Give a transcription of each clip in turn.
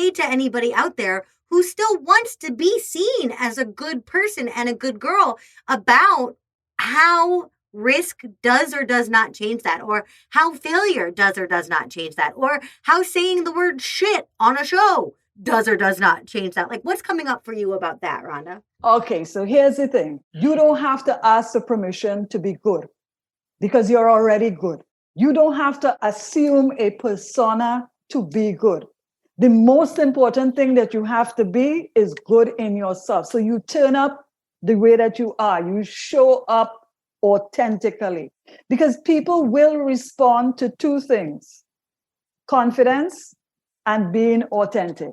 say to anybody out there who still wants to be seen as a good person and a good girl about how risk does or does not change that, or how failure does or does not change that, or how saying the word shit on a show does or does not change that? Like, what's coming up for you about that, Rhonda? Okay, so here's the thing. You don't have to ask for permission to be good because you're already good. You don't have to assume a persona to be good. The most important thing that you have to be is good in yourself. So you turn up the way that you are. You show up authentically because people will respond to two things: confidence and being authentic.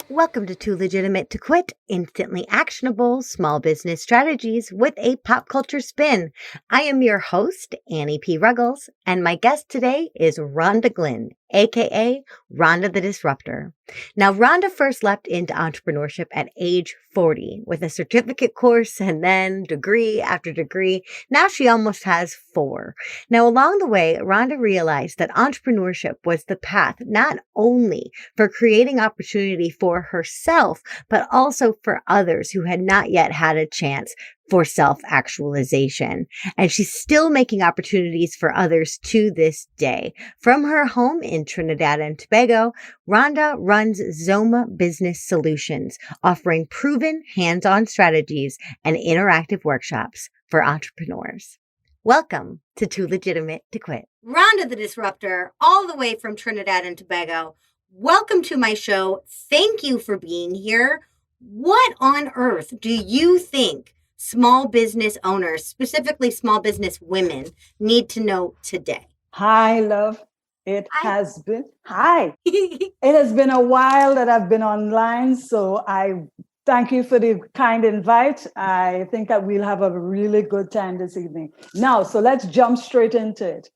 Welcome to Too Legitimate to Quit, instantly actionable small business strategies with a pop culture spin. I am your host, Annie P. Ruggles, and my guest today is Rhonda Glynn, aka Rhonda the Disruptor. Now, Rhonda first leapt into entrepreneurship at age 40 with a certificate course and then degree after degree. Now she almost has 4. Now, along the way, Rhonda realized that entrepreneurship was the path not only for creating opportunity for herself, but also for others who had not yet had a chance for self-actualization. And she's still making opportunities for others to this day. From her home in Trinidad and Tobago, Rhonda runs Zoma Business Solutions, offering proven hands-on strategies and interactive workshops for entrepreneurs. Welcome to Too Legitimate to Quit. Rhonda the Disruptor, all the way from Trinidad and Tobago. Welcome to my show. Thank you for being here. What on earth do you think small business owners, specifically small business women, need to know today? Hi, love. It has been a while that I've been online, so I thank you for the kind invite. I think that we'll have a really good time this evening. Now, so let's jump straight into it.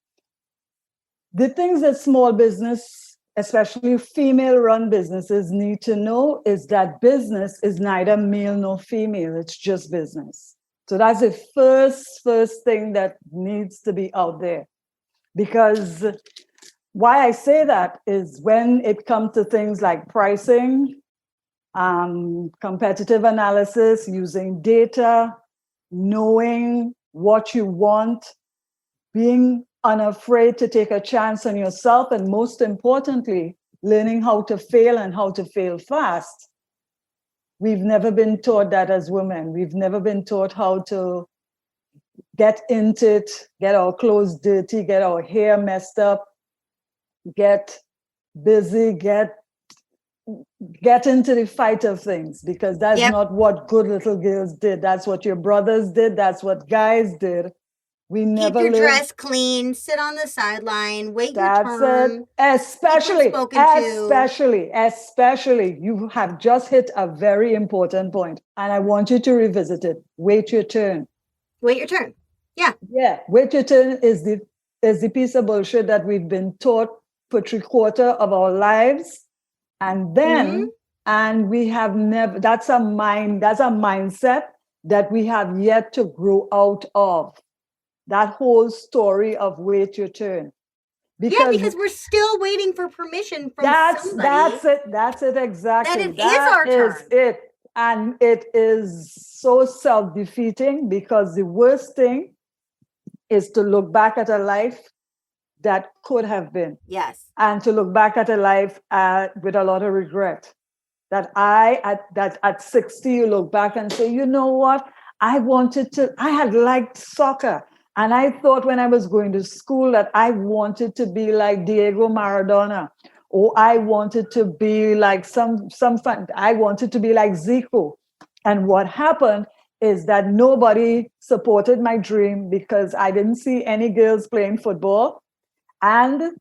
The things that small business, especially female-run businesses, need to know is that business is neither male nor female. It's just business. So that's the first thing that needs to be out there. Because why I say that is when it comes to things like pricing, competitive analysis, using data, knowing what you want, being unafraid to take a chance on yourself, and most importantly, learning how to fail and how to fail fast. We've never been taught that as women. We've never been taught how to get into it, get our clothes dirty, get our hair messed up, get busy, get into the fight of things, because that's not what good little girls did. That's what your brothers did. That's what guys did. We never keep your dress clean, sit on the sideline, wait your turn. That's it. Especially, you have just hit a very important point, and I want you to revisit it. Wait your turn. Wait your turn. Yeah. Yeah. Wait your turn is the piece of bullshit that we've been taught for 3/4 of our lives. And then, and we have never, that's a mindset that we have yet to grow out of. That whole story of wait your turn. Because we're still waiting for permission from somebody. That's it, exactly. That is our turn. It. And it is so self-defeating, because the worst thing is to look back at a life that could have been. Yes. And to look back at a life with a lot of regret. That at 60, you look back and say, you know what? I had liked soccer. And I thought when I was going to school that I wanted to be like Diego Maradona, or I wanted to be like I wanted to be like Zico. And what happened is that nobody supported my dream, because I didn't see any girls playing football. And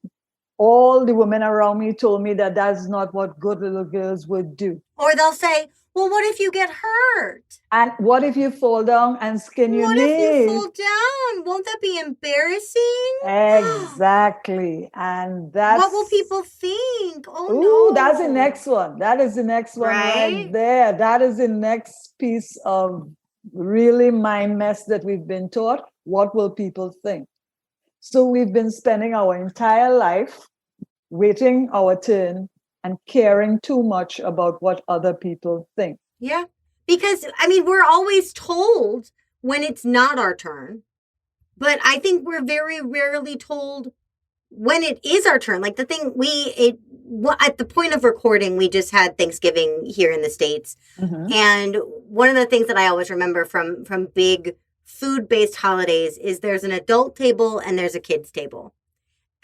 all the women around me told me that that's not what good little girls would do. Or they'll say, well, what if you get hurt? And what if you fall down and skin your knee? What if you fall down? Won't that be embarrassing? Exactly. And that's... What will people think? Oh, no. no. That's the next one. That is the next one right there. That is the next piece of really mind mess that we've been taught. What will people think? So we've been spending our entire life waiting our turn and caring too much about what other people think. Yeah. Because, I mean, we're always told when it's not our turn, but I think we're very rarely told when it is our turn. Like the thing at the point of recording, we just had Thanksgiving here in the States. Mm-hmm. And one of the things that I always remember from big food-based holidays is there's an adult table and there's a kids table.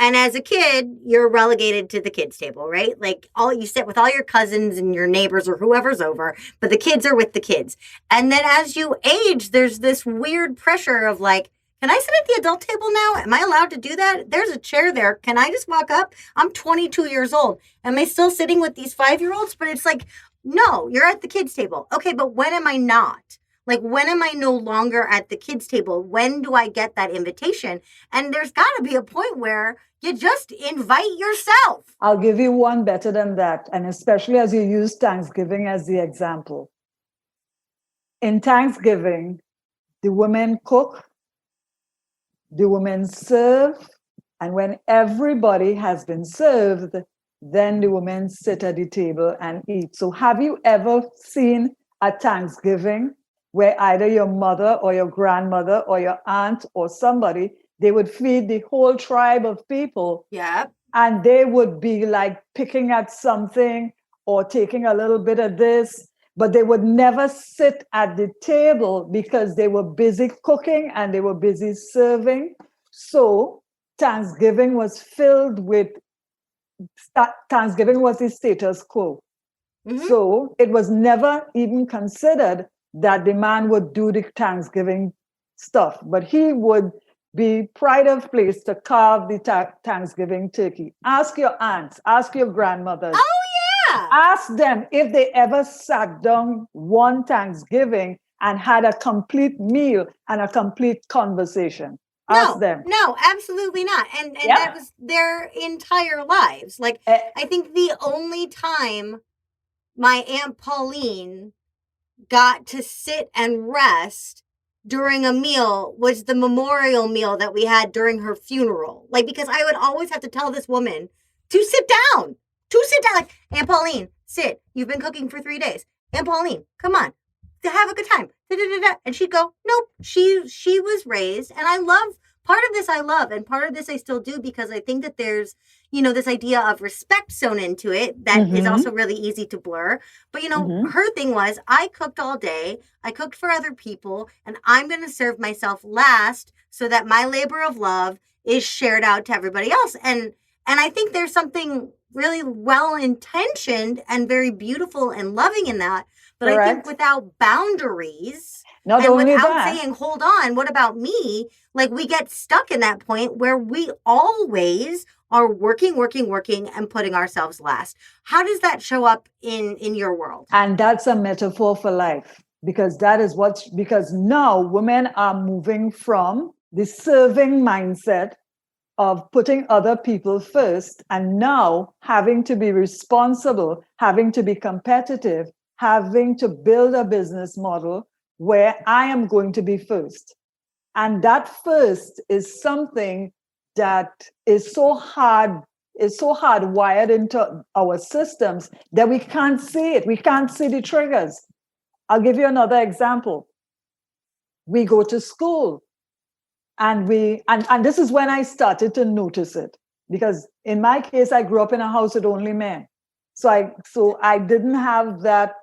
And as a kid, you're relegated to the kids table, right? Like you sit with all your cousins and your neighbors or whoever's over, but the kids are with the kids. And then as you age, there's this weird pressure of like, can I sit at the adult table now? Am I allowed to do that? There's a chair there. Can I just walk up? I'm 22 years old. Am I still sitting with these 5-year-olds? But it's like, no, you're at the kids table. Okay, but when am I not? Like, when am I no longer at the kids table? When do I get that invitation? And there's got to be a point where you just invite yourself. I'll give you one better than that. And especially as you use Thanksgiving as the example. In Thanksgiving, the women cook, the women serve, and when everybody has been served, then the women sit at the table and eat. So have you ever seen a Thanksgiving where either your mother or your grandmother or your aunt or somebody, they would feed the whole tribe of people? Yeah. And they would be like picking at something or taking a little bit of this, but they would never sit at the table because they were busy cooking and they were busy serving. So Thanksgiving was filled with, Thanksgiving was the status quo. Mm-hmm. So it was never even considered that the man would do the Thanksgiving stuff, but he would be pride of place to carve the Thanksgiving turkey. Ask your aunts, ask your grandmothers. Oh, yeah. Ask them if they ever sat down one Thanksgiving and had a complete meal and a complete conversation. Ask them. No, absolutely not. And that was their entire lives. Like, I think the only time my Aunt Pauline got to sit and rest during a meal was the memorial meal that we had during her funeral. Like, because I would always have to tell this woman to sit down. Like, Aunt Pauline, sit. You've been cooking for 3 days. Aunt Pauline, come on. Have a good time. And she'd go, nope. She was raised. And I love, part of this I love, and part of this I still do, because I think that there's, this idea of respect sewn into it that is also really easy to blur. But, her thing was, I cooked all day. I cooked for other people, and I'm going to serve myself last so that my labor of love is shared out to everybody else. And I think there's something really well-intentioned and very beautiful and loving in that. But correct. I think without boundaries, not and only without that, saying, hold on, what about me? Like, we get stuck in that point where we always are working and putting ourselves last. How does that show up in your world? And that's a metaphor for life, because because now women are moving from the serving mindset of putting other people first, and now having to be responsible, having to be competitive, having to build a business model where I am going to be first. And that first is something that is so hardwired into our systems that we can't see it. We can't see the triggers. I'll give you another example. We go to school, and this is when I started to notice it, because in my case, I grew up in a house with only men. So I didn't have that,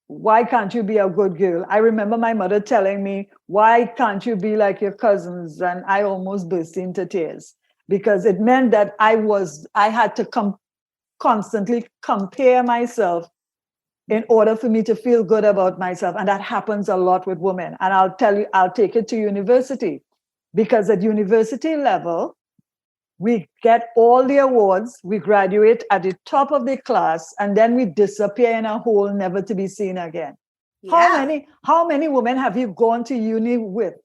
why can't you be a good girl? I remember my mother telling me, why can't you be like your cousins? And I almost burst into tears, because it meant that I had to constantly compare myself in order for me to feel good about myself. And that happens a lot with women. And I'll tell you, I'll take it to university, because at university level, We get all the awards, we graduate at the top of the class, and then we disappear in a hole never to be seen again. Yeah. How many women have you gone to uni with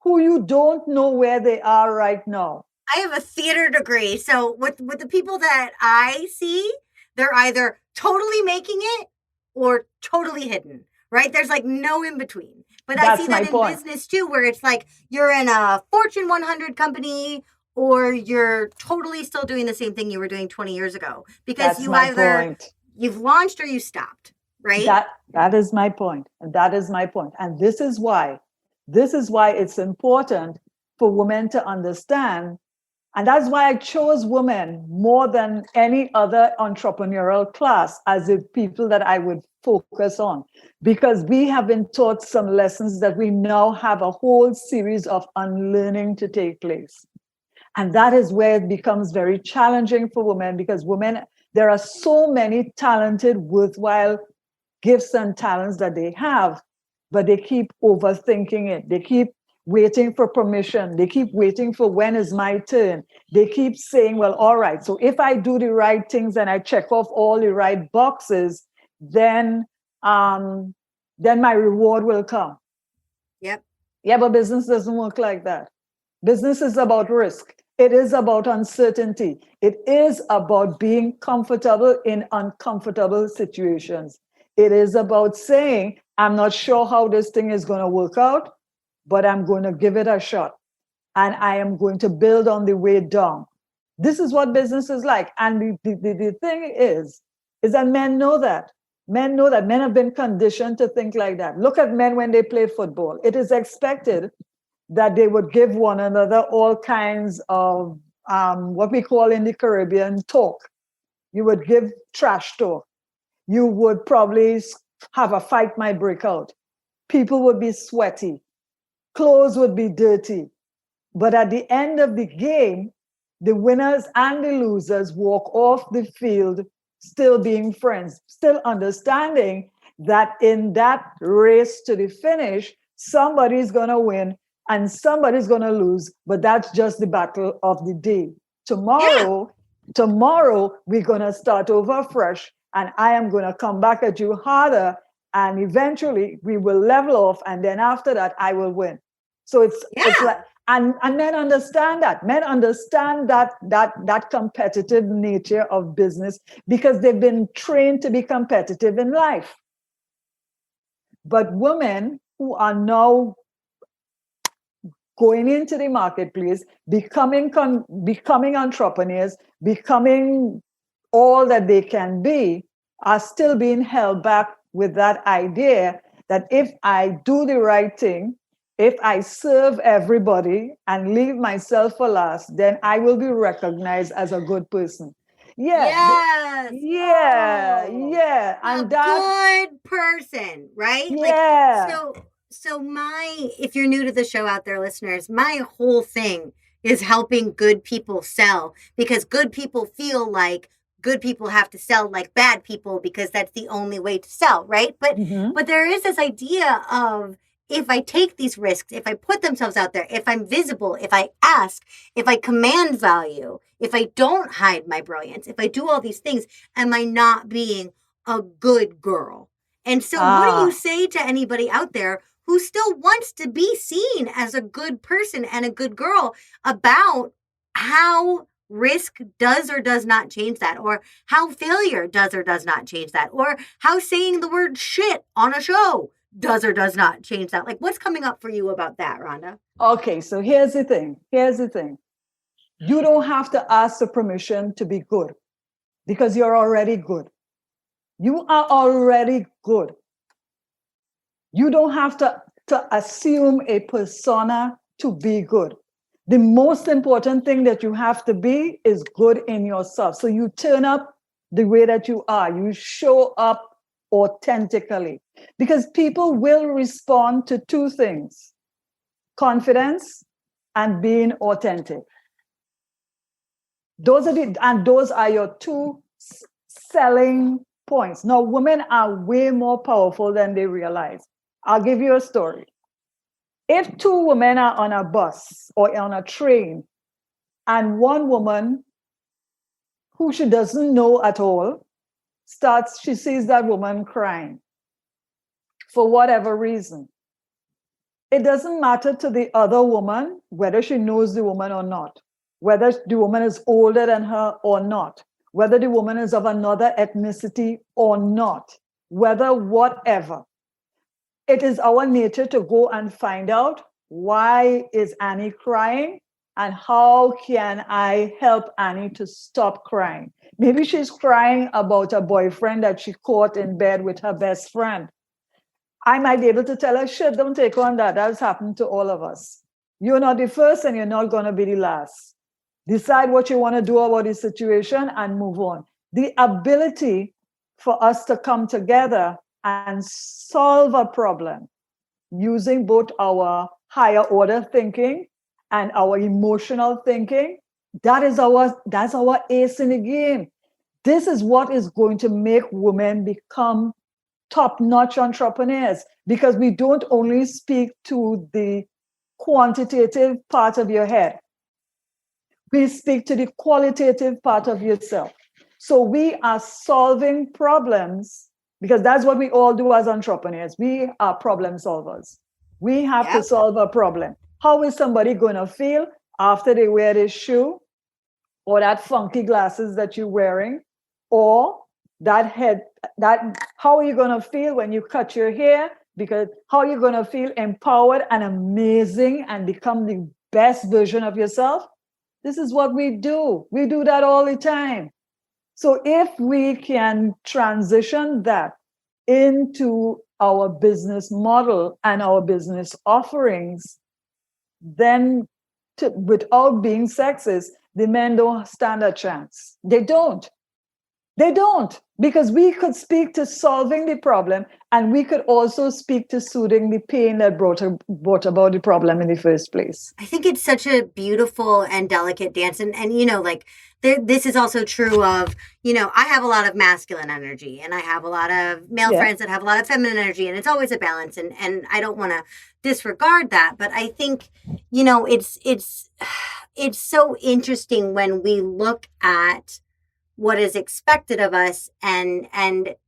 who you don't know where they are right now? I have a theater degree. So with the people that I see, they're either totally making it or totally hidden, right? There's like no in between. But I see That's that my in point. business too, where it's like you're in a Fortune 100 company or you're totally still doing the same thing you were doing 20 years ago because That's you my either point. you've launched or you stopped, right? That is my point. And that is my point. And this is why it's important for women to understand. And that's why I chose women more than any other entrepreneurial class as the people that I would focus on, because we have been taught some lessons that we now have a whole series of unlearning to take place. And that is where it becomes very challenging for women, because women, there are so many talented, worthwhile gifts and talents that they have, but they keep overthinking it. They keep waiting for permission. They keep waiting for when is my turn. They keep saying, well, all right, so if I do the right things and I check off all the right boxes, then my reward will come. Yep. Yeah, but business doesn't work like that. Business is about risk. It is about uncertainty. It is about being comfortable in uncomfortable situations. It is about saying, I'm not sure how this thing is going to work out, but I'm going to give it a shot. And I am going to build on the way down. This is what business is like. And the thing is that men know that. Men know that. Men have been conditioned to think like that. Look at men when they play football. It is expected that they would give one another all kinds of what we call in the Caribbean talk. You would give trash talk. You would probably have a fight might break out. People would be sweaty. Clothes would be dirty. But at the end of the game, the winners and the losers walk off the field still being friends, still understanding that in that race to the finish, somebody's going to win and somebody's going to lose, but that's just the battle of the day. Tomorrow, we're going to start over fresh, and I am going to come back at you harder, and eventually we will level off, and then after that, I will win. So it's like, and men understand that. Men understand that competitive nature of business because they've been trained to be competitive in life. But women who are now going into the marketplace, becoming entrepreneurs, becoming all that they can be, are still being held back with that idea that if I do the right thing, if I serve everybody and leave myself for last, then I will be recognized as a good person. Yes. Yeah. And that good person, right? Yeah. Like so if you're new to the show out there, listeners, my whole thing is helping good people sell, because good people feel like good people have to sell like bad people because that's the only way to sell, right? But there is this idea of, if I take these risks, if I put themselves out there, if I'm visible, if I ask, if I command value, if I don't hide my brilliance, if I do all these things, am I not being a good girl? And so what do you say to anybody out there who still wants to be seen as a good person and a good girl about how risk does or does not change that, or how failure does or does not change that, or how saying the word shit on a show does or does not change that? Like, what's coming up for you about that, Rhonda? Okay, so here's the thing. You don't have to ask for permission to be good, because you're already good. You are already good. You don't have to assume a persona to be good. The most important thing that you have to be is good in yourself. So you turn up the way that you are. You show up authentically, because people will respond to two things: confidence and being authentic. Those are your two selling points. Now, women are way more powerful than they realize. I'll give you a story. If two women are on a bus or on a train And one woman who she doesn't know at all she sees that woman crying for whatever reason. It doesn't matter to the other woman whether she knows the woman or not, whether the woman is older than her or not, whether the woman is of another ethnicity or not, whether whatever. It is our nature to go and find out, why is Annie crying and how can I help Annie to stop crying? Maybe she's crying about a boyfriend that she caught in bed with her best friend. I might be able to tell her, shit, don't take on that. That's happened to all of us. You're not the first and you're not going to be the last. Decide what you want to do about the situation and move on. The ability for us to come together and solve a problem using both our higher order thinking and our emotional thinking, that's our ace in the game. This is what is going to make women become top-notch entrepreneurs, because we don't only speak to the quantitative part of your head. We speak to the qualitative part of yourself. So we are solving problems, because that's what we all do as entrepreneurs. We are problem solvers. We have to solve a problem. How is somebody going to feel after they wear this shoe or that funky glasses that you're wearing, or how are you going to feel when you cut your hair? Because how are you going to feel empowered and amazing and become the best version of yourself? This is what we do. We do that all the time. So if we can transition that into our business model and our business offerings, then without being sexist, the men don't stand a chance. They don't. They don't, because we could speak to solving the problem and we could also speak to soothing the pain that brought about the problem in the first place. I think it's such a beautiful and delicate dance. And you know, like this is also true of, you know, I have a lot of masculine energy and I have a lot of male friends that have a lot of feminine energy, and it's always a balance. And I don't want to disregard that. But I think, you know, it's so interesting when we look at what is expected of us and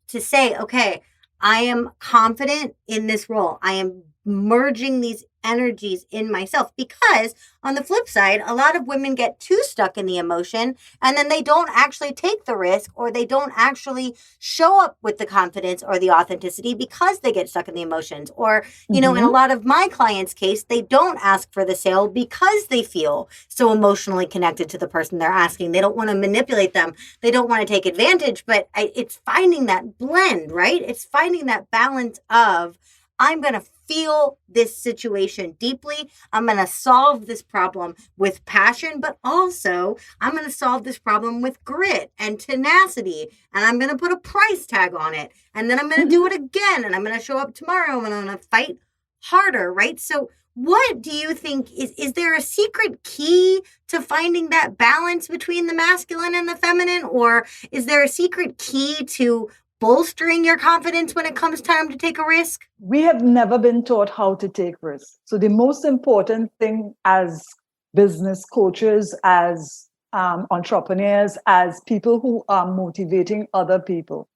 to say, okay, I am confident in this role. I am merging these energies in myself, because on the flip side, a lot of women get too stuck in the emotion and then they don't actually take the risk, or they don't actually show up with the confidence or the authenticity because they get stuck in the emotions. Or, you know, in a lot of my clients' case, they don't ask for the sale because they feel so emotionally connected to the person they're asking. They don't want to manipulate them. They don't want to take advantage, but it's finding that blend, right? It's finding that balance of, I'm going to feel this situation deeply. I'm going to solve this problem with passion, but also I'm going to solve this problem with grit and tenacity. And I'm going to put a price tag on it. And then I'm going to do it again. And I'm going to show up tomorrow and I'm going to fight harder, right? So what do you think is there a secret key to finding that balance between the masculine and the feminine? Or is there a secret key to bolstering your confidence when it comes time to take a risk? We have never been taught how to take risks. So the most important thing as business coaches, as entrepreneurs, as people who are motivating other people,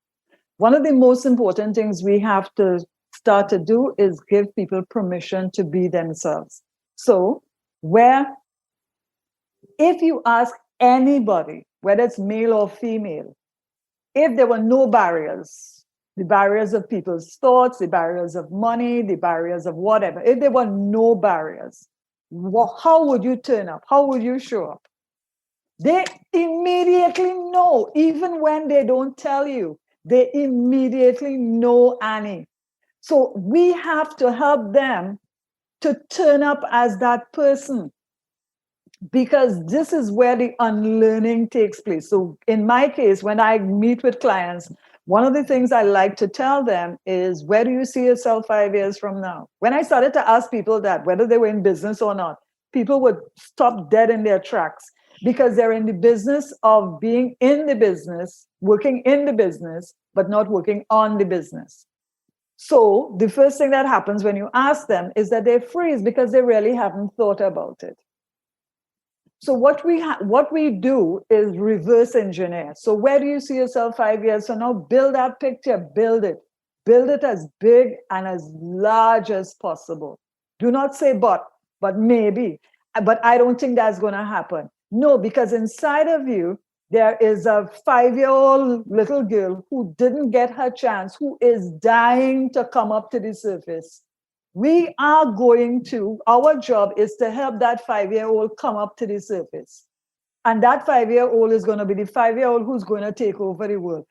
one of the most important things we have to start to do is give people permission to be themselves. So if you ask anybody, whether it's male or female, if there were no barriers, the barriers of people's thoughts, the barriers of money, the barriers of whatever, if there were no barriers, how would you turn up? How would you show up? They immediately know, even when they don't tell you, they immediately know, Annie. So we have to help them to turn up as that person, because this is where the unlearning takes place. So in my case, when I meet with clients, one of the things I like to tell them is, where do you see yourself 5 years from now? When I started to ask people that, whether they were in business or not, people would stop dead in their tracks, because they're in the business of being in the business, working in the business, but not working on the business. So the first thing that happens when you ask them is that they freeze, because they really haven't thought about it. So what we do is reverse engineer. So where do you see yourself 5 years from now? Build that picture, build it as big and as large as possible. Do not say but maybe, but I don't think that's going to happen. No, because inside of you, there is a 5-year-old little girl who didn't get her chance, who is dying to come up to the surface. Our job is to help that 5-year-old come up to the surface. And that 5-year-old is going to be the 5-year-old who's going to take over the world.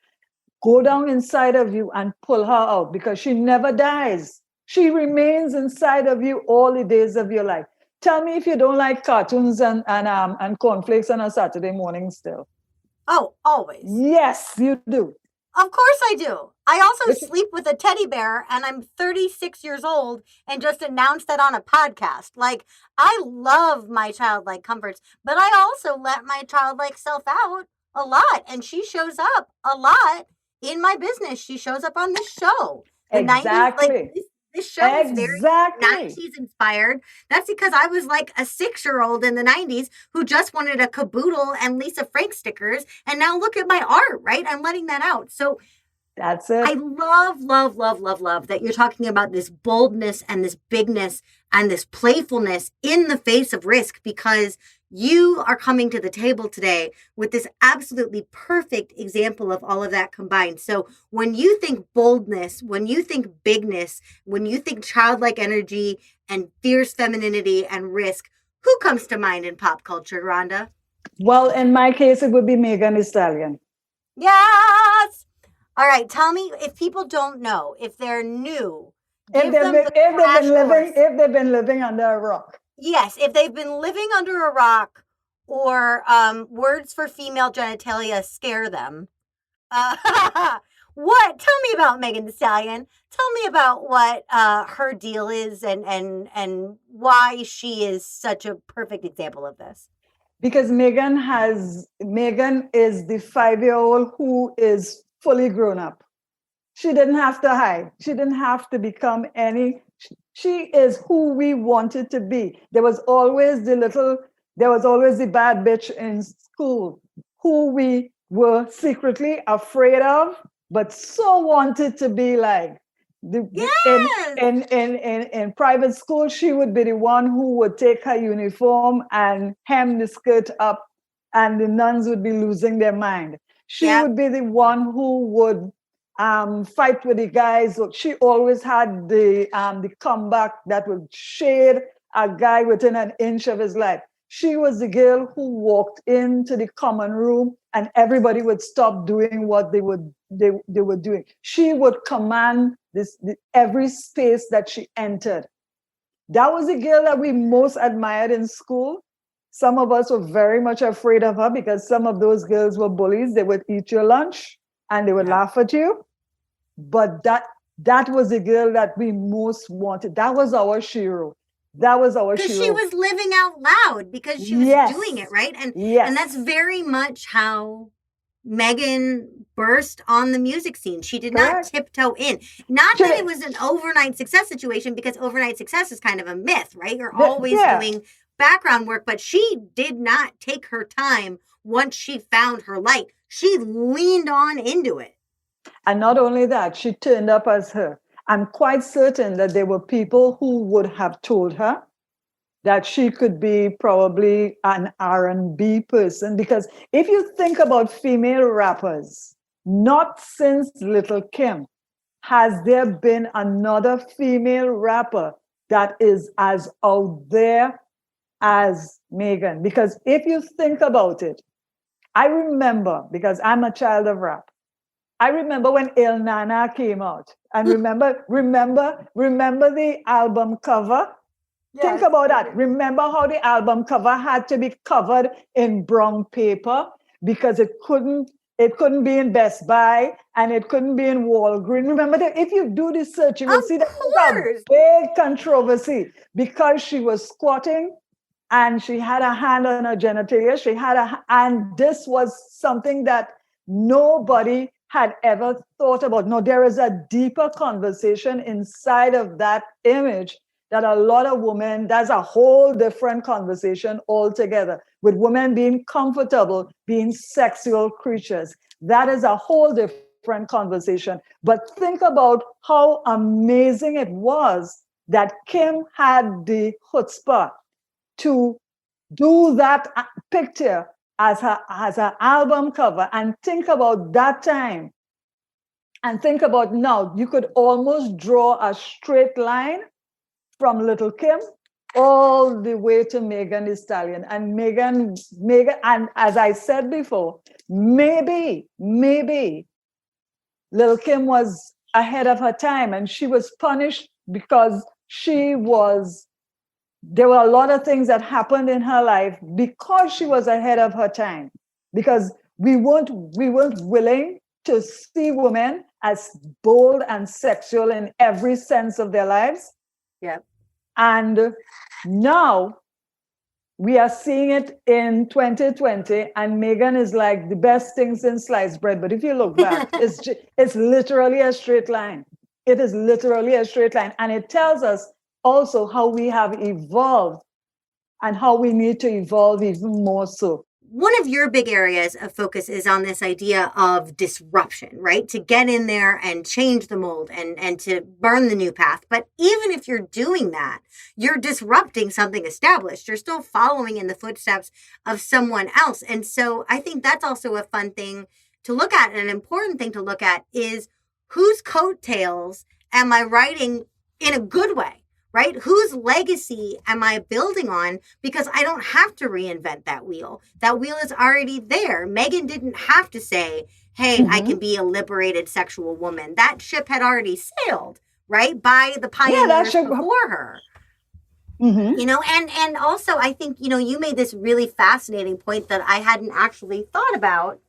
Go down inside of you and pull her out, because she never dies. She remains inside of you all the days of your life. Tell me if you don't like cartoons and cornflakes on a Saturday morning still. Oh, always. Yes, you do. Of course I do. I also sleep with a teddy bear, and I'm 36 years old and just announced that on a podcast. Like, I love my childlike comforts, but I also let my childlike self out a lot, and she shows up a lot in my business. She shows up on this show. The Exactly. 90s, like, this show is very 90s inspired. That's because I was like a 6-year-old in the 90s who just wanted a Caboodle and Lisa Frank stickers. And now look at my art, right? I'm letting that out. So that's it. I love that you're talking about this boldness and this bigness and this playfulness in the face of risk, because you are coming to the table today with this absolutely perfect example of all of that combined. So when you think boldness, when you think bigness, when you think childlike energy and fierce femininity and risk, who comes to mind in pop culture, Rhonda? Well, in my case, it would be Megan Thee Stallion. Yes. All right. Tell me, if people don't know, if they're new, if they've been living under a rock. Yes, if they've been living under a rock, or words for female genitalia scare them. What? Tell me about Megan Thee Stallion. Tell me about what her deal is, and why she is such a perfect example of this. Because Megan is the 5-year-old who is fully grown up. She didn't have to hide. She didn't have to become any. She is who we wanted to be. There was always the bad bitch in school who we were secretly afraid of, but so wanted to be like. In private school, she would be the one who would take her uniform and hem the skirt up, and the nuns would be losing their mind. She would be the one who would fight with the guys. She always had the comeback that would shade a guy within an inch of his life. She was the girl who walked into the common room and everybody would stop doing what they were doing. She would command every space that she entered. That was the girl that we most admired in school. Some of us were very much afraid of her because some of those girls were bullies. They would eat your lunch and they would laugh at you. But that was the girl that we most wanted. That was our shiro. Because she was living out loud, because she was doing it, right? And that's very much how Megan burst on the music scene. She did not tiptoe in. Not that it was an overnight success situation, because overnight success is kind of a myth, right? You're always doing background work, but she did not take her time once she found her light. She leaned on into it. And not only that, she turned up as her. I'm quite certain that there were people who would have told her that she could be probably an R&B person. Because if you think about female rappers, not since Little Kim has there been another female rapper that is as out there as Megan. Because if you think about it, I remember, because I'm a child of rap, I remember when Il Nana came out. And remember the album cover? Yes. Think about that. Remember how the album cover had to be covered in brown paper because it couldn't be in Best Buy and it couldn't be in Walgreens. Remember that if you do the search, you will see that was a big controversy because she was squatting and she had a hand on her genitalia. And this was something that nobody had ever thought about. No, there is a deeper conversation inside of that image that a lot of women, that's a whole different conversation altogether, with women being comfortable being sexual creatures. That is a whole different conversation. But think about how amazing it was that Kim had the chutzpah to do that picture as her album cover, and think about that time. And think about now, you could almost draw a straight line from Little Kim all the way to Megan Thee Stallion. And Megan, and as I said before, maybe Little Kim was ahead of her time, and she was punished because there were a lot of things that happened in her life because she was ahead of her time. Because we weren't willing to see women as bold and sexual in every sense of their lives. Yeah. And now we are seeing it in 2020, and Megan is like the best thing since sliced bread. But if you look back, it's literally a straight line. It is literally a straight line. And it tells us also how we have evolved and how we need to evolve even more so. One of your big areas of focus is on this idea of disruption, right? To get in there and change the mold and to burn the new path. But even if you're doing that, you're disrupting something established. You're still following in the footsteps of someone else. And so I think that's also a fun thing to look at. And an important thing to look at is whose coattails am I riding in a good way? Right? Whose legacy am I building on? Because I don't have to reinvent that wheel. That wheel is already there. Megan didn't have to say, hey, I can be a liberated sexual woman. That ship had already sailed, right? By the pioneers before her. You know, and also I think, you know, you made this really fascinating point that I hadn't actually thought about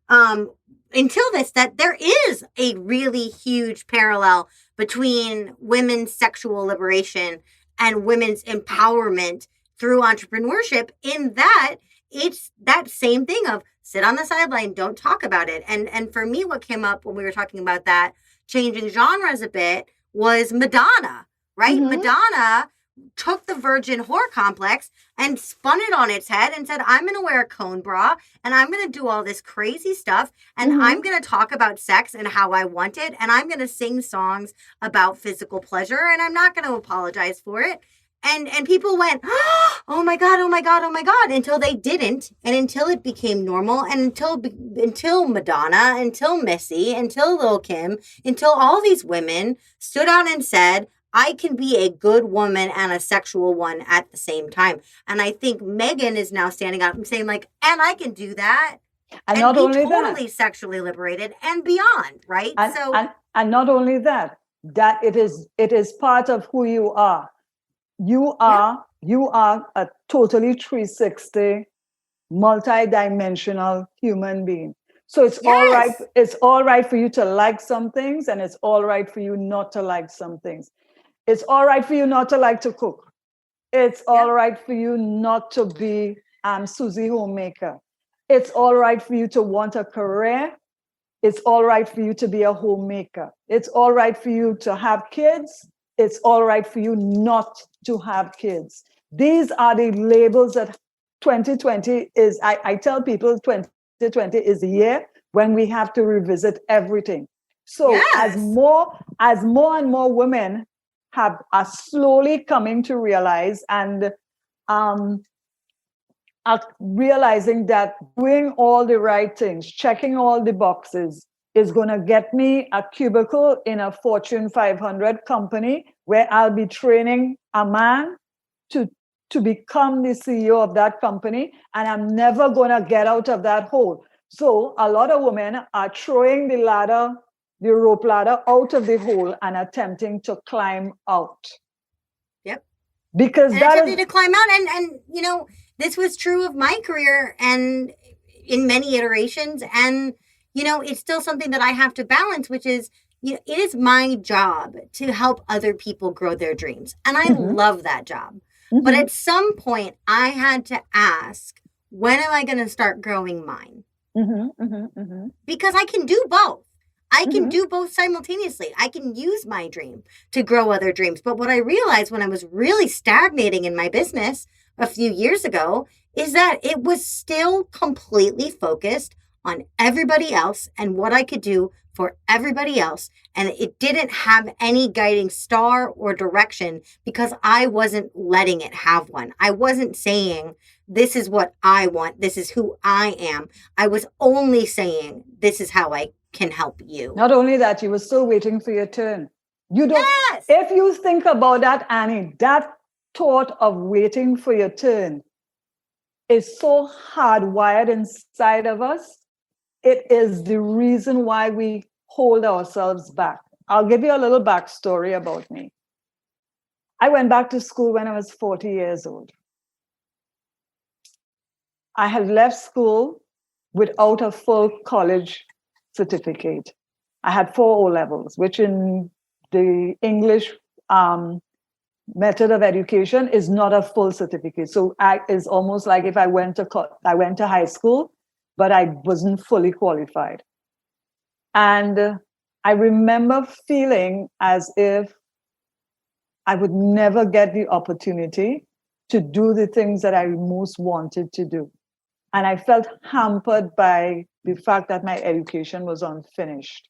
until this, that there is a really huge parallel between women's sexual liberation and women's empowerment through entrepreneurship, in that it's that same thing of sit on the sideline, don't talk about it. And for me, what came up when we were talking about that, changing genres a bit, was Madonna, right? Madonna took the virgin whore complex and spun it on its head and said, I'm going to wear a cone bra and I'm going to do all this crazy stuff. And I'm going to talk about sex and how I want it. And I'm going to sing songs about physical pleasure. And I'm not going to apologize for it. And people went, oh my God, oh my God, oh my God, until they didn't. And until it became normal. And until Madonna, until Missy, until Lil' Kim, until all these women stood out and said, I can be a good woman and a sexual one at the same time. And I think Megan is now standing up and saying, like, and I can do that. And not only totally sexually liberated and beyond, right? And not only that, that it is part of who you are. You are a totally 360, multi-dimensional human being. So it's all right. It's all right for you to like some things, and it's all right for you not to like some things. It's all right for you not to like to cook. It's all right for you not to be Susie Homemaker. It's all right for you to want a career. It's all right for you to be a homemaker. It's all right for you to have kids. It's all right for you not to have kids. These are the labels that 2020 is. I tell people 2020 is the year when we have to revisit everything. So as more and more women are slowly coming to realize and are realizing that doing all the right things, checking all the boxes, is going to get me a cubicle in a Fortune 500 company where I'll be training a man to become the CEO of that company, and I'm never going to get out of that hole. So a lot of women are throwing the rope ladder out of the hole and attempting to climb out. Because attempting to climb out. And you know, this was true of my career and in many iterations. And, you know, it's still something that I have to balance, which is, you know, it is my job to help other people grow their dreams. And I love that job. But at some point I had to ask, when am I going to start growing mine? Because I can do both. I can do both simultaneously. I can use my dream to grow other dreams. But what I realized when I was really stagnating in my business a few years ago is that it was still completely focused on everybody else and what I could do for everybody else. And it didn't have any guiding star or direction because I wasn't letting it have one. I wasn't saying, this is what I want. This is who I am. I was only saying, this is how I can help you. Not only that, you were still waiting for your turn. You don't. Yes. If you think about that, Annie, that thought of waiting for your turn is so hardwired inside of us. It is the reason why we hold ourselves back. I'll give you a little backstory about me. I went back to school when I was 40 years old. I had left school without a full college certificate. I had 4 O-levels, which in the English method of education is not a full certificate. So it's almost like if I went to high school, but I wasn't fully qualified. And I remember feeling as if I would never get the opportunity to do the things that I most wanted to do. And I felt hampered by the fact that my education was unfinished.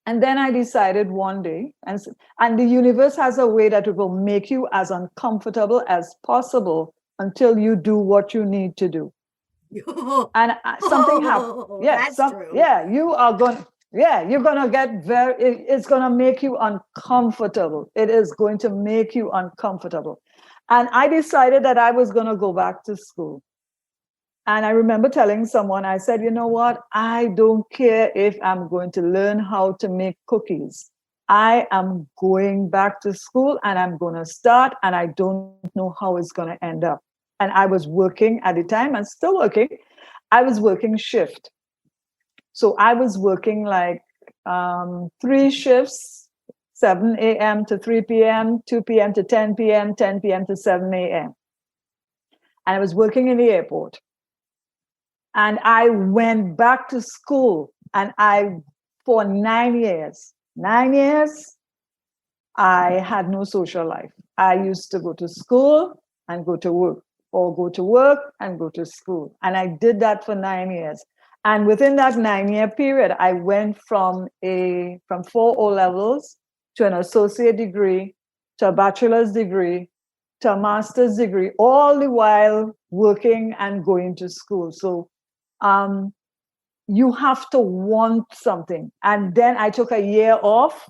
And then I decided one day, and the universe has a way that it will make you as uncomfortable as possible until you do what you need to do. And something happened. Yeah, that's true. Yeah, you're gonna get it's gonna make you uncomfortable. It is going to make you uncomfortable. And I decided that I was gonna go back to school. And I remember telling someone, I said, you know what? I don't care if I'm going to learn how to make cookies. I am going back to school and I'm going to start, and I don't know how it's going to end up. And I was working at the time and still working. I was working shift. So I was working like 3 shifts, 7 a.m. to 3 p.m., 2 p.m. to 10 p.m., 10 p.m. to 7 a.m. And I was working in the airport. And I went back to school, and for 9 years, I had no social life. I used to go to school and go to work, or go to work and go to school. And I did that for 9 years. And within that 9-year period, I went from 4 O-levels to an associate degree, to a bachelor's degree, to a master's degree, all the while working and going to school. So you have to want something. And then I took a year off,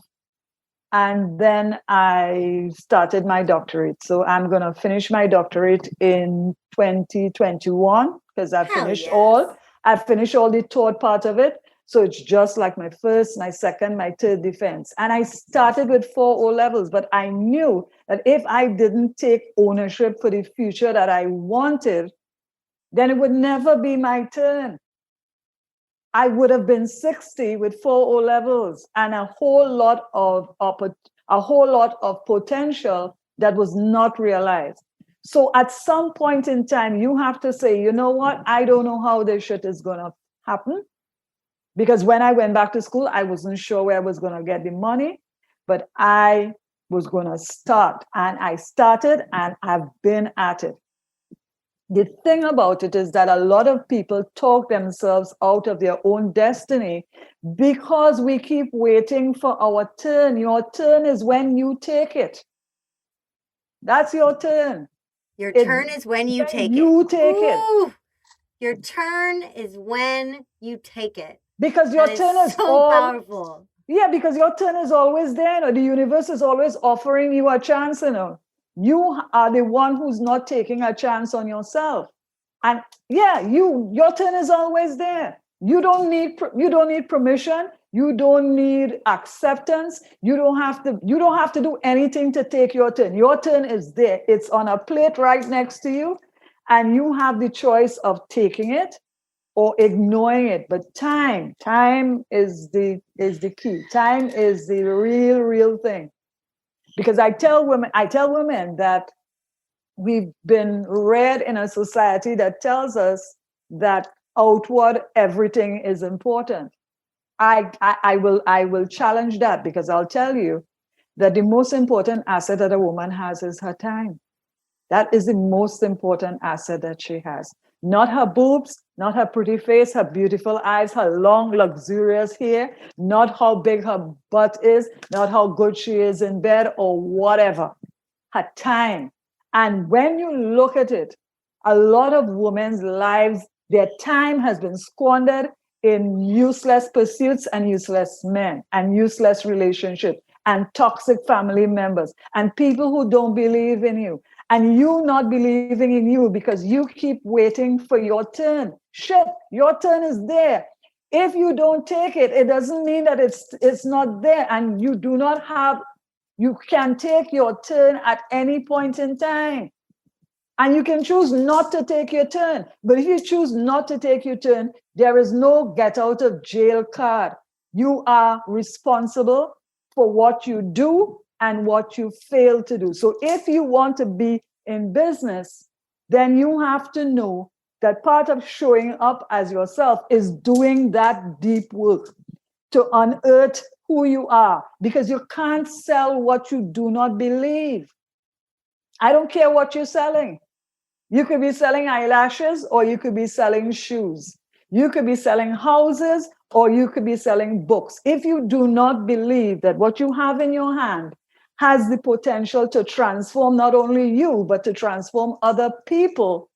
and then I started my doctorate. So I'm going to finish my doctorate in 2021 because I finished all the third part of it. So it's just like my first, my second, my third defense. And I started with 4 O-levels, but I knew that if I didn't take ownership for the future that I wanted, then it would never be my turn. I would have been 60 with 4 O-levels and a whole lot of potential that was not realized. So at some point in time, you have to say, you know what? I don't know how this shit is going to happen. Because when I went back to school, I wasn't sure where I was going to get the money, but I was going to start. And I started, and I've been at it. The thing about it is that a lot of people talk themselves out of their own destiny because we keep waiting for our turn. Your turn is when you take it. That's your turn. Your turn is when you take it. You take it. Your turn is when you take it. Because your turn is so powerful. Yeah, because your turn is always there. The universe is always offering you a chance. You are the one who's not taking a chance on yourself. And your turn is always there. You don't need permission. You don't need acceptance. You don't have to do anything to take your turn. Your turn is there. It's on a plate right next to you, and you have the choice of taking it or ignoring it. But time is the key. Time is the real thing. Because I tell women that we've been reared in a society that tells us that outward everything is important. I will challenge that, because I'll tell you that the most important asset that a woman has is her time. That is the most important asset that she has. Not her boobs, not her pretty face, her beautiful eyes, her long, luxurious hair, not how big her butt is, not how good she is in bed or whatever. Her time. And when you look at it, a lot of women's lives, their time has been squandered in useless pursuits and useless men and useless relationships and toxic family members and people who don't believe in you, and you not believing in you because you keep waiting for your turn. Shit, your turn is there. If you don't take it, it doesn't mean that it's not there, and you do not have. You can take your turn at any point in time. And you can choose not to take your turn. But if you choose not to take your turn, there is no get out of jail card. You are responsible for what you do and what you fail to do. So if you want to be in business, then you have to know that part of showing up as yourself is doing that deep work to unearth who you are, because you can't sell what you do not believe. I don't care what you're selling. You could be selling eyelashes, or you could be selling shoes. You could be selling houses, or you could be selling books. If you do not believe that what you have in your hand has the potential to transform not only you, but to transform other people,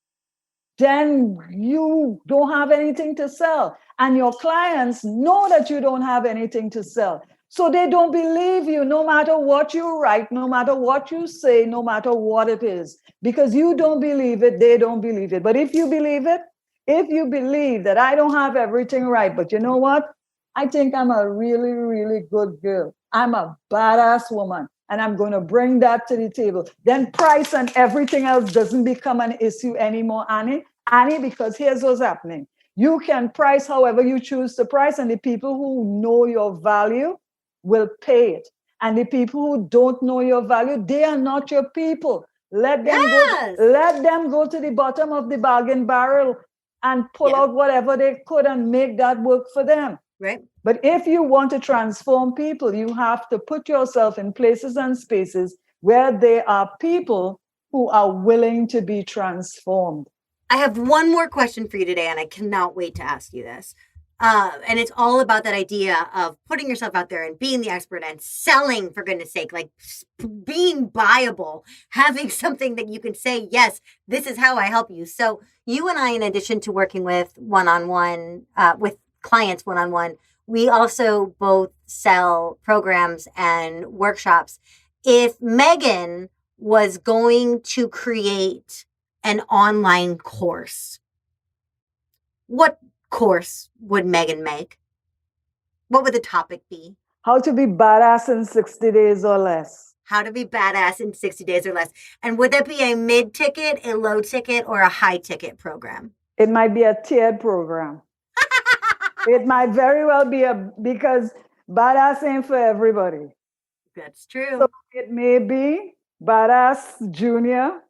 then you don't have anything to sell. And your clients know that you don't have anything to sell. So they don't believe you, no matter what you write, no matter what you say, no matter what it is. Because you don't believe it, they don't believe it. But if you believe it, if you believe that I don't have everything right, but you know what? I think I'm a really, really good girl. I'm a badass woman, and I'm going to bring that to the table. Then price and everything else doesn't become an issue anymore, Annie. Annie, because here's what's happening. You can price however you choose to price, and the people who know your value will pay it. And the people who don't know your value, they are not your people. Let them go to the bottom of the bargain barrel and pull out whatever they could and make that work for them. Right. But if you want to transform people, you have to put yourself in places and spaces where there are people who are willing to be transformed. I have one more question for you today, and I cannot wait to ask you this. And it's all about that idea of putting yourself out there and being the expert and selling, for goodness sake, like being buyable, having something that you can say, yes, this is how I help you. So you and I, in addition to working with one-on-one, with clients one-on-one, we also both sell programs and workshops. If Megan was going to create an online course, what course would Megan make? What would the topic be? How to be badass in 60 days or less. How to be badass in 60 days or less. And would that be a mid-ticket, a low-ticket, or a high-ticket program? It might be a tiered program. It might very well be because badass ain't for everybody. That's true. So it may be badass junior,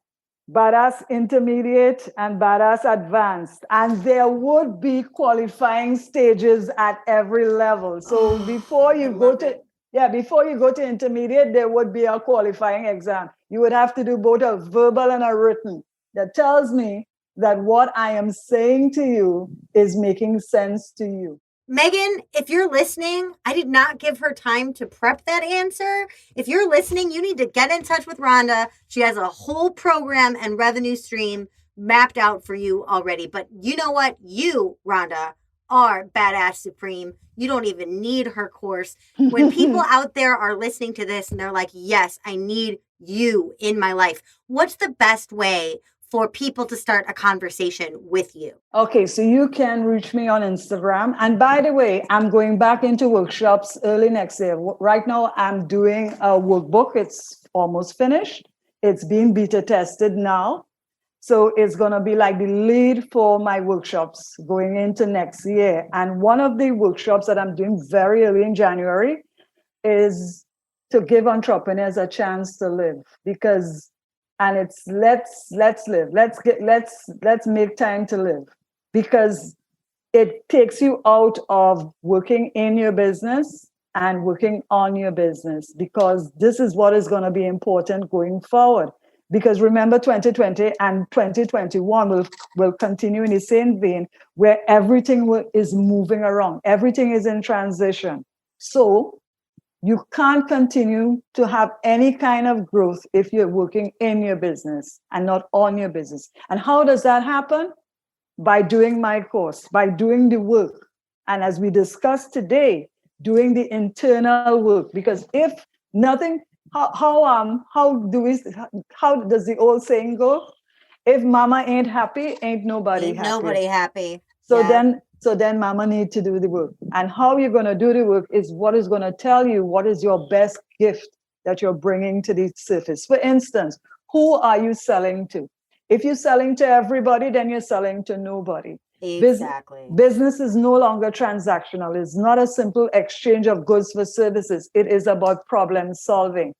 badass intermediate, and badass advanced. And there would be qualifying stages at every level. So before you go to intermediate, there would be a qualifying exam. You would have to do both a verbal and a written. That tells me that what I am saying to you is making sense to you. Megan, if you're listening, I did not give her time to prep that answer. If you're listening, you need to get in touch with Rhonda. She has a whole program and revenue stream mapped out for you already. But you know what? You, Rhonda, are badass supreme. You don't even need her course. When people out there are listening to this and they're like, yes, I need you in my life, what's the best way for people to start a conversation with you? Okay, so you can reach me on Instagram. And by the way, I'm going back into workshops early next year. Right now, I'm doing a workbook. It's almost finished. It's being beta tested now. So it's going to be like the lead for my workshops going into next year. And one of the workshops that I'm doing very early in January is to give entrepreneurs a chance to live, because it's let's live. Let's make time to live, because it takes you out of working in your business and working on your business, because this is what is going to be important going forward. Because remember, 2020 and 2021 will continue in the same vein, where everything is moving around, everything is in transition. So you can't continue to have any kind of growth if you're working in your business and not on your business. And how does that happen? By doing my course, by doing the work. And as we discussed today, doing the internal work. Because if nothing, how does the old saying go? If mama ain't happy, ain't nobody happy. Nobody happy. So then mama need to do the work. And how you're going to do the work is what is going to tell you what is your best gift that you're bringing to the surface. For instance, who are you selling to? If you're selling to everybody, then you're selling to nobody. Exactly. Business is no longer transactional. It's not a simple exchange of goods for services. It is about problem solving.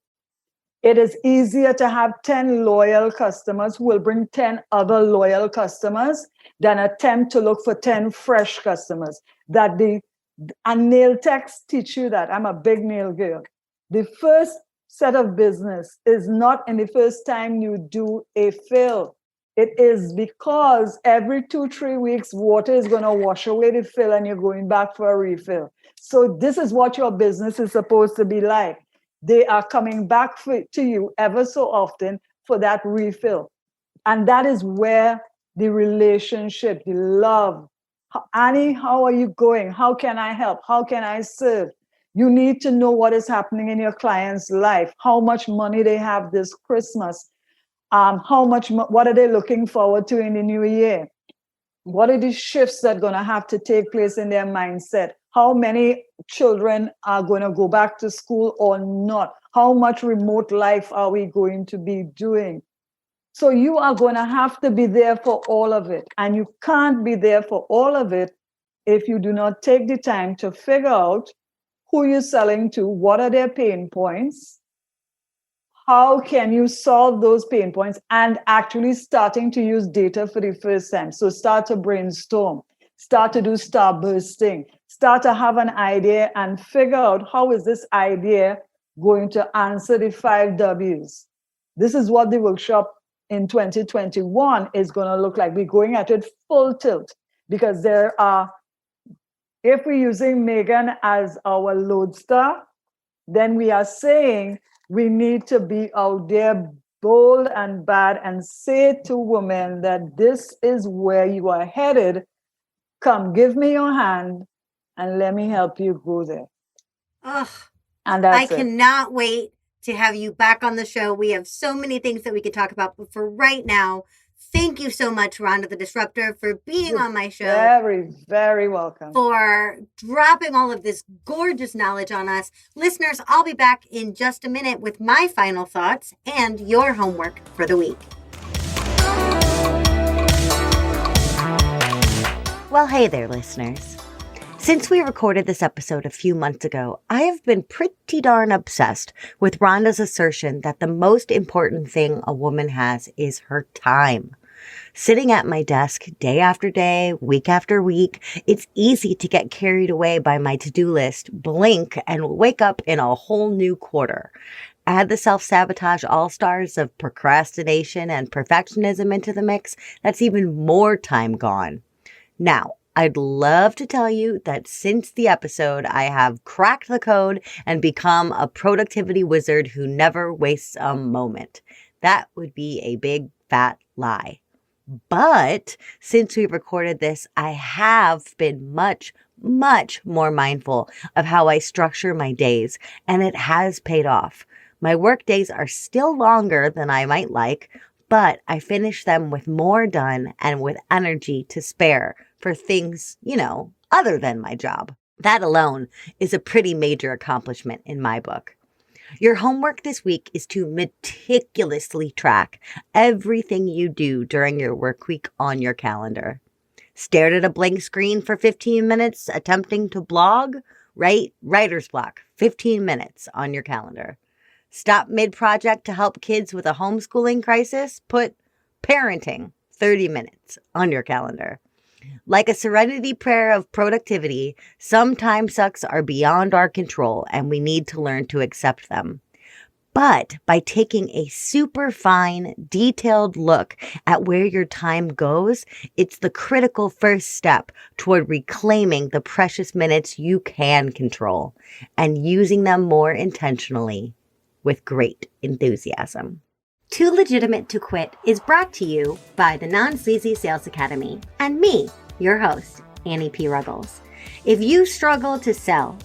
It is easier to have 10 loyal customers who will bring 10 other loyal customers than attempt to look for 10 fresh customers. And nail techs teach you that. I'm a big nail girl. The first set of business is not in the first time you do a fill. It is because every 2-3 weeks, water is going to wash away the fill and you're going back for a refill. So this is what your business is supposed to be like. They are coming back to you ever so often for that refill. And that is where the relationship, the love, Annie, how are you going? How can I help? How can I serve? You need to know what is happening in your client's life, how much money they have this Christmas, what are they looking forward to in the new year? What are the shifts that are going to have to take place in their mindset? How many children are going to go back to school or not? How much remote life are we going to be doing? So you are going to have to be there for all of it. And you can't be there for all of it if you do not take the time to figure out who you're selling to, what are their pain points, how can you solve those pain points, and actually starting to use data for the first time. So start to brainstorm, start to do starbursting, start to have an idea and figure out how is this idea going to answer the 5 W's. This is what the workshop in 2021 is going to look like. We're going at it full tilt because if we're using Megan as our lodestar, then we are saying we need to be out there bold and bad and say to women that this is where you are headed. Come, give me your hand and let me help you go there. Ugh, and that's I cannot wait to have you back on the show. We have so many things that we could talk about, but for right now, thank you so much, Rhonda the Disruptor, for being on my show. Very, very welcome. For dropping all of this gorgeous knowledge on us. Listeners, I'll be back in just a minute with my final thoughts and your homework for the week. Well, hey there, listeners. Since we recorded this episode a few months ago, I have been pretty darn obsessed with Rhonda's assertion that the most important thing a woman has is her time. Sitting at my desk day after day, week after week, it's easy to get carried away by my to-do list, blink, and wake up in a whole new quarter. Add the self-sabotage all-stars of procrastination and perfectionism into the mix, that's even more time gone. Now, I'd love to tell you that since the episode, I have cracked the code and become a productivity wizard who never wastes a moment. That would be a big, fat lie. But since we recorded this, I have been much, much more mindful of how I structure my days, and it has paid off. My work days are still longer than I might like, but I finish them with more done and with energy to spare for things, other than my job. That alone is a pretty major accomplishment in my book. Your homework this week is to meticulously track everything you do during your work week on your calendar. Stared at a blank screen for 15 minutes attempting to blog? Right? Writer's block, 15 minutes on your calendar. Stop mid-project to help kids with a homeschooling crisis? Put parenting, 30 minutes on your calendar. Like a serenity prayer of productivity, some time sucks are beyond our control and we need to learn to accept them. But by taking a super fine, detailed look at where your time goes, it's the critical first step toward reclaiming the precious minutes you can control and using them more intentionally with great enthusiasm. Too Legitimate to Quit is brought to you by the Non-Sleazy Sales Academy and me, your host, Annie P. Ruggles. If you struggle to sell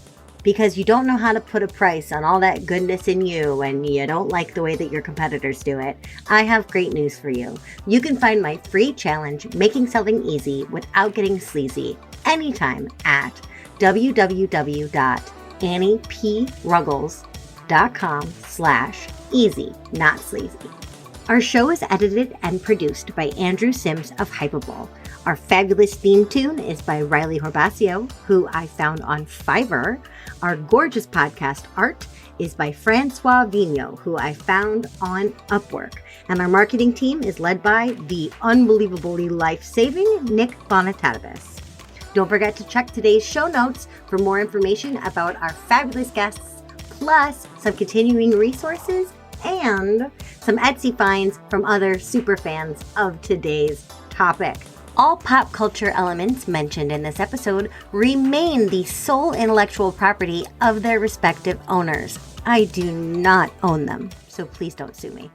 because you don't know how to put a price on all that goodness in you and you don't like the way that your competitors do it, I have great news for you. You can find my free challenge, Making Selling Easy Without Getting Sleazy, anytime at www.anniePruggles.com/easy, not sleazy. Our show is edited and produced by Andrew Sims of Hypable. Our fabulous theme tune is by Riley Horbasio, who I found on Fiverr. Our gorgeous podcast art is by Francois Vigneault, who I found on Upwork. And our marketing team is led by the unbelievably life-saving Nick Bonatatabis. Don't forget to check today's show notes for more information about our fabulous guests, plus some continuing resources and some Etsy finds from other super fans of today's topic. All pop culture elements mentioned in this episode remain the sole intellectual property of their respective owners. I do not own them, so please don't sue me.